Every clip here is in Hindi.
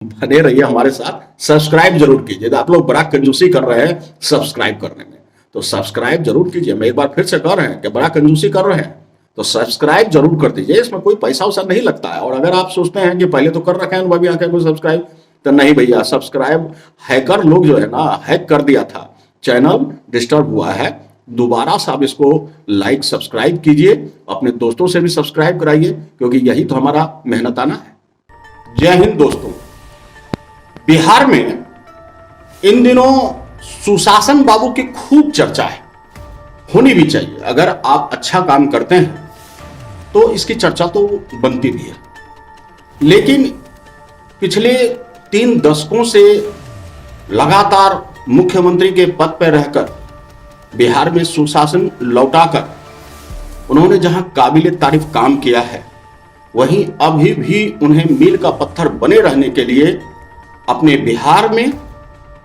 बने रहिए हमारे साथ। सब्सक्राइब जरूर कीजिए। आप लोग बड़ा कंजूसी कर रहे हैं सब्सक्राइब करने में, तो सब्सक्राइब जरूर कीजिए। मैं एक बार फिर से कह रहे हैं कि बड़ा कंजूसी कर रहे हैं तो सब्सक्राइब जरूर कर दीजिए। इसमें कोई पैसा वैसा नहीं लगता है। और अगर आप सोचते हैं कि पहले तो कर रखे हैं भाभी आंखें को सब्सक्राइब, तो नहीं भैया, सब्सक्राइब हैकर लोग जो है ना, हैक कर दिया था, चैनल डिस्टर्ब हुआ है। दोबारा से आप इसको लाइक सब्सक्राइब कीजिए, अपने दोस्तों से भी सब्सक्राइब कराइए, क्योंकि यही तो हमारा मेहनताना है। जय हिंद दोस्तों। बिहार में इन दिनों सुशासन बाबू की खूब चर्चा है, होनी भी चाहिए। अगर आप अच्छा काम करते हैं तो इसकी चर्चा तो बनती भी है, लेकिन पिछले 3 दशकों से लगातार मुख्यमंत्री के पद पर रहकर बिहार में सुशासन लौटाकर उन्होंने जहां काबिले तारीफ काम किया है, वहीं अभी भी उन्हें मील का पत्थर बने रहने के लिए अपने बिहार में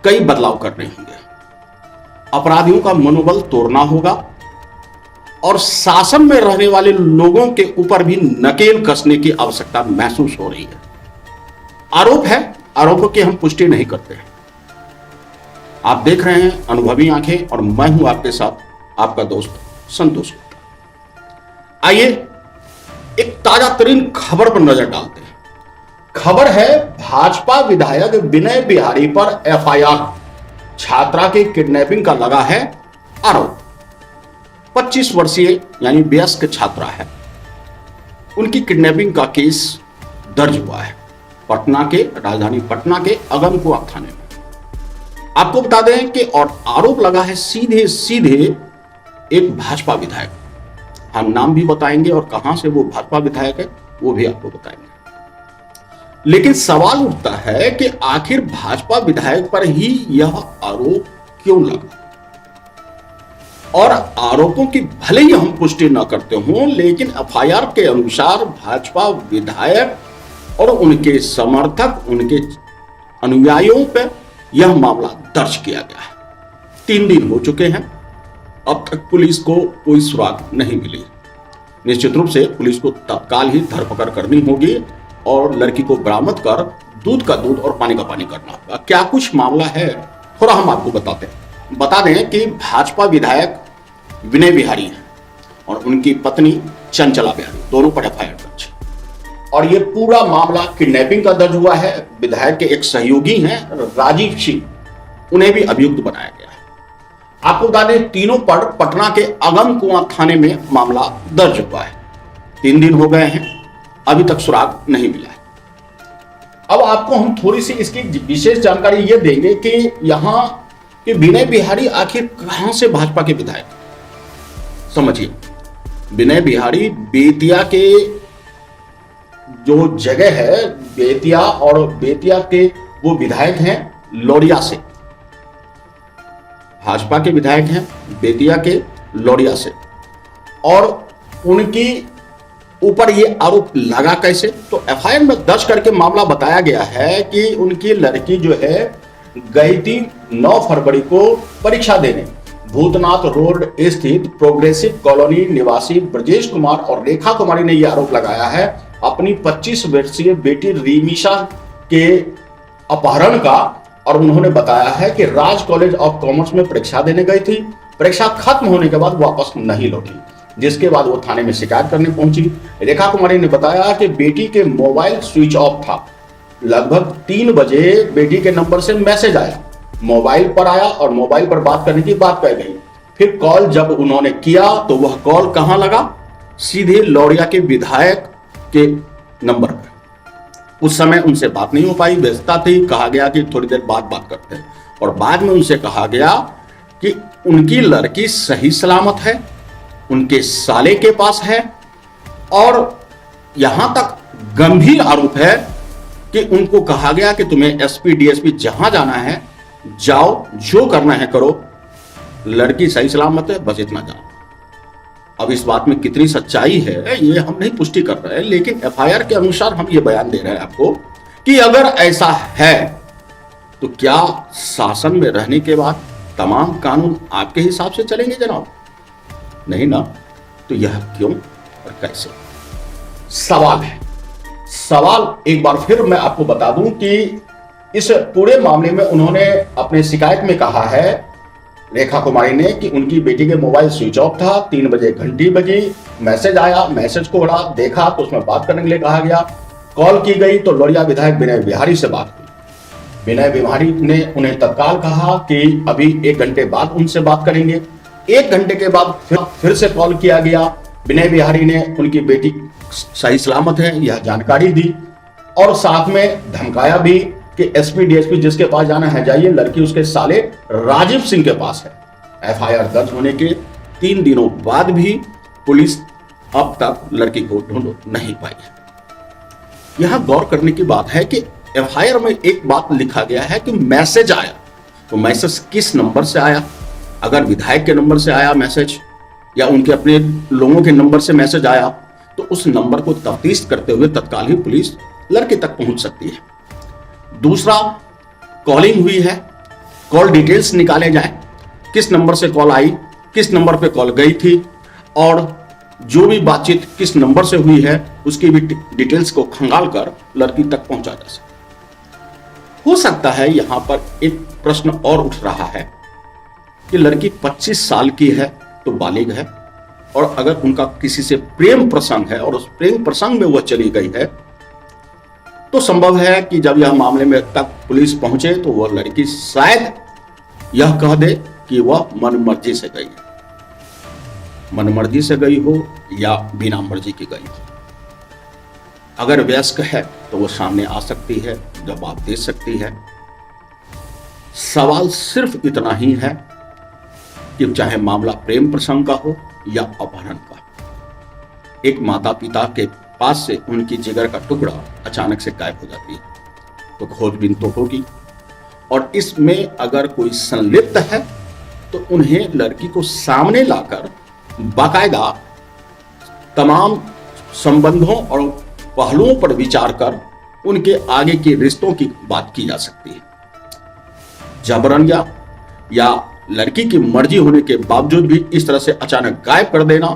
कई बदलाव करने होंगे। अपराधियों का मनोबल तोड़ना होगा और शासन में रहने वाले लोगों के ऊपर भी नकेल कसने की आवश्यकता महसूस हो रही है। आरोप है, आरोपों की हम पुष्टि नहीं करते हैं। आप देख रहे हैं अनुभवी आंखें और मैं हूं आपके साथ आपका दोस्त संतोष। आइए एक ताजा तरीन खबर पर नजर डालते हैं। खबर है भाजपा विधायक विनय बिहारी पर एफआईआर, छात्रा की किडनैपिंग का लगा है आरोप। 25 वर्षीय यानी वयस्क छात्रा है, उनकी किडनैपिंग का केस दर्ज हुआ है पटना के, राजधानी पटना के अगमकुआं थाने में। आपको बता दें कि और आरोप लगा है सीधे सीधे एक भाजपा विधायक। हम नाम भी बताएंगे और कहां से वो भाजपा विधायक है वो भी आपको बताएंगे। लेकिन सवाल उठता है कि आखिर भाजपा विधायक पर ही यह आरोप क्यों लगा। और आरोपों की भले ही हम पुष्टि न करते हों, लेकिन एफआईआर के अनुसार भाजपा विधायक और उनके समर्थक, उनके अनुयायियों पर यह मामला दर्ज किया गया है। 3 दिन हो चुके हैं, अब तक पुलिस को कोई सुराग नहीं मिली। निश्चित रूप से पुलिस को तत्काल ही धरपकड़ करनी होगी और लड़की को बरामद कर दूध का दूध और पानी का पानी करना होगा। क्या कुछ मामला है थोड़ा हम आपको बता दें कि भाजपा विधायक विनय बिहारी है और उनकी पत्नी चंचला बिहारी, दोनों पर एफआईआर दर्ज। और ये पूरा मामला किडनैपिंग का दर्ज हुआ है। विधायक के एक सहयोगी हैं राजीव सिंह, उन्हें भी अभियुक्त बनाया गया है। आपको बता दें तीनों पर पटना के अगमकुआं थाने में मामला दर्ज हुआ है। 3 दिन हो गए हैं, अभी तक सुराग नहीं मिला है। अब आपको हम थोड़ी सी इसकी विशेष जानकारी ये देंगे कि यहां के विनय बिहारी आखिर कहां से भाजपा के विधायक। समझिए, विनय बिहारी बेतिया के जो जगह है, बेतिया, और बेतिया के वो विधायक हैं लौरिया से। भाजपा के विधायक हैं बेतिया के लौरिया से। और उनकी ऊपर ये आरोप लगा कैसे, तो एफआईआर में दर्ज करके मामला बताया गया है कि उनकी लड़की जो है गई थी 9 फरवरी को परीक्षा देने। भूतनाथ रोड स्थित प्रोग्रेसिव कॉलोनी निवासी ब्रजेश कुमार और रेखा कुमारी ने यह आरोप लगाया है अपनी 25 वर्षीय बेटी रिमिशा के अपहरण का। और उन्होंने बताया है कि राज कॉलेज ऑफ कॉमर्स में परीक्षा देने गई थी। परीक्षा खत्म होने के बाद वापस नहीं लौटी, जिसके बाद वो थाने में शिकायत करने पहुंची। रेखा कुमारी ने बताया कि बेटी के मोबाइल स्विच ऑफ था। लगभग 3 बजे बेटी के नंबर से मैसेज आया, मोबाइल पर आया और मोबाइल पर बात करने की बात कह गई। फिर कॉल जब उन्होंने किया तो वह कॉल कहां लगा, सीधे लौरिया के विधायक के नंबर पर। उस समय उनसे बात नहीं हो पाई, व्यस्तता थी। कहा गया कि थोड़ी देर बाद बात करते हैं। और बाद में उनसे कहा गया कि उनकी लड़की सही सलामत है, उनके साले के पास है। और यहां तक गंभीर आरोप है कि उनको कहा गया कि तुम्हें एसपी डीएसपी जहां जाना है जाओ, जो करना है करो, लड़की सही सलामत है, बस इतना जानो। अब इस बात में कितनी सच्चाई है ये हम नहीं पुष्टि कर रहे हैं, लेकिन एफआईआर के अनुसार हम ये बयान दे रहे हैं आपको कि अगर ऐसा है तो क्या शासन में रहने के बाद तमाम कानून आपके हिसाब से चलेंगे जनाब? नहीं ना। तो यह क्यों और कैसे, सवाल है। सवाल एक बार फिर मैं आपको बता दूं कि इस पूरे मामले में उन्होंने अपने शिकायत में कहा है रेखा कुमारी ने कि उनकी बेटी के मोबाइल स्विच ऑफ था, 3 बजे घंटी बजी, मैसेज आया, मैसेज को उड़ा देखा तो उसमें बात करने के लिए कहा गया, कॉल की गई तो लोरिया विधायक विनय बिहारी से बात हुई। विनय बिहारी ने उन्हें तत्काल कहा कि अभी 1 घंटे बाद उनसे बात करेंगे। 1 घंटे के बाद फिर से कॉल किया गया। विनय बिहारी ने उनकी बेटी सही सलामत है यह जानकारी दी और साथ में धमकाया भी कि एसपी डीएसपी जिसके पास जाना है जाइए, लड़की उसके साले राजीव सिंह के पास है। एफआईआर दर्ज होने के 3 दिनों बाद भी पुलिस अब तक लड़की को ढूंढ नहीं पाई है। यहां गौर करने की बात है कि एफआईआर में एक बात लिखा गया है कि मैसेज आया, तो मैसेज किस नंबर से आया? अगर विधायक के नंबर से आया मैसेज या उनके अपने लोगों के नंबर से मैसेज आया तो उस नंबर को तफ्तीश करते हुए तत्काल ही पुलिस लड़के तक पहुंच सकती है। दूसरा, कॉलिंग हुई है, कॉल डिटेल्स निकाले जाए, किस नंबर से कॉल आई, किस नंबर पे कॉल गई थी और जो भी बातचीत किस नंबर से हुई है उसकी भी डिटेल्स को खंगाल कर लड़की तक पहुंचा जा सके। हो सकता है यहां पर एक प्रश्न और उठ रहा है कि लड़की 25 साल की है तो बालिग है और अगर उनका किसी से प्रेम प्रसंग है और उस प्रेम प्रसंग में वह चली गई है तो संभव है कि जब यह मामले में तक पुलिस पहुंचे तो वह लड़की शायद यह कह दे कि वह मनमर्जी से गई है, मनमर्जी से गई हो या बिना मर्जी की गई हो। अगर वयस्क है तो वह सामने आ सकती है, जवाब दे सकती है। सवाल सिर्फ इतना ही है कि चाहे मामला प्रेम प्रसंग का हो या अपहरण का, एक माता पिता के पास से उनकी जिगर का टुकड़ा अचानक से गायब हो जाती है तो खोजबीन तो होगी और इसमें अगर कोई संलिप्त है तो उन्हें लड़की को सामने लाकर बाकायदा तमाम संबंधों और पहलुओं पर विचार कर उनके आगे के रिश्तों की बात की जा सकती है। जबरन या लड़की की मर्जी होने के बावजूद भी इस तरह से अचानक गायब कर देना,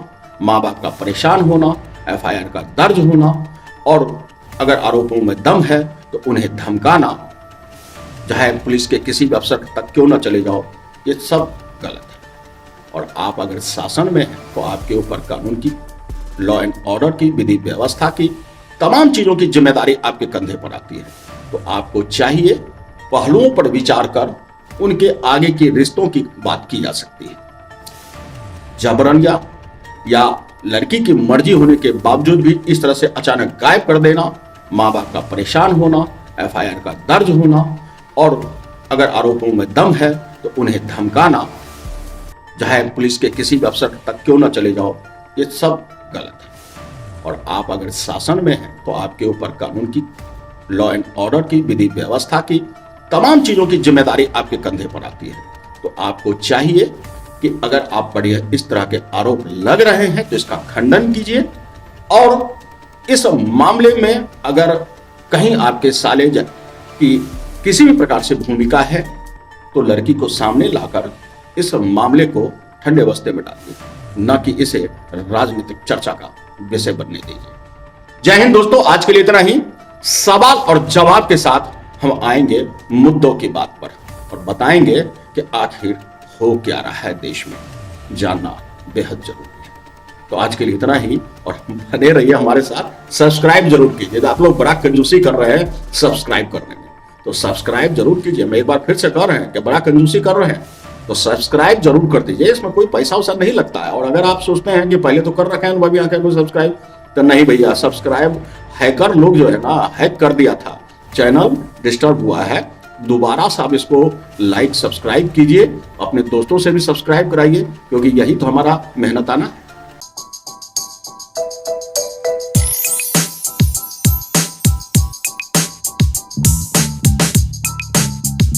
माँ बाप का परेशान होना, एफआईआर का दर्ज होना और अगर आरोपों में दम है तो उन्हें धमकाना, चाहे पुलिस के किसी भी अफसर तक क्यों ना चले जाओ, ये सब गलत है। और आप अगर शासन में हैं तो आपके ऊपर कानून की, लॉ एंड ऑर्डर की, विधि व्यवस्था की, तमाम चीजों की जिम्मेदारी आपके कंधे पर आती है। तो आपको चाहिए पहलुओं पर विचार कर उनके आगे के रिश्तों की बात की जा सकती है। जबरन या लड़की की मर्जी होने के बावजूद भी इस तरह से अचानक गायब कर देना, माँ बाप का परेशान होना, एफआईआर का दर्ज होना और अगर आरोपों में दम है तो उन्हें धमकाना, चाहे पुलिस के किसी भी अफसर तक क्यों ना चले जाओ, ये सब गलत है। और आप अगर शासन में हैं तो आपके ऊपर कानून की, लॉ एंड ऑर्डर की, विधि व्यवस्था की, तमाम चीजों की जिम्मेदारी आपके कंधे पर आती है। तो आपको चाहिए कि अगर आप पर इस तरह के आरोप लग रहे हैं तो इसका खंडन कीजिए और इस मामले में अगर कहीं आपके साले की किसी भी प्रकार से भूमिका है तो लड़की को सामने लाकर इस मामले को ठंडे बस्ते में डालिए, न कि इसे राजनीतिक चर्चा का विषय बनने दीजिए। जय हिंद दोस्तों, आज के लिए इतना ही। सवाल और जवाब के साथ हम आएंगे मुद्दों की बात पर और बताएंगे कि आखिर हो क्या रहा है देश में, जानना बेहद जरूरी है। तो आज के लिए इतना ही और बने रहिए हमारे साथ। सब्सक्राइब जरूर कीजिए, आप लोग बड़ा कंजूसी कर रहे हैं सब्सक्राइब करने में, तो सब्सक्राइब जरूर कीजिए। मैं एक बार फिर से कह रहे हैं कि बड़ा कंजूसी कर रहे हैं तो सब्सक्राइब जरूर कर दीजिए, इसमें कोई पैसा वैसा नहीं लगता है। और अगर आप सोचते हैं कि पहले तो कर रखे हैं भाभी आंखें को सब्सक्राइब, तो नहीं भैया, सब्सक्राइब हैकर लोग जो है ना, हैक कर दिया था, चैनल डिस्टर्ब हुआ है। दोबारा से आप इसको लाइक सब्सक्राइब कीजिए, अपने दोस्तों से भी सब्सक्राइब कराइए, क्योंकि यही तो हमारा मेहनताना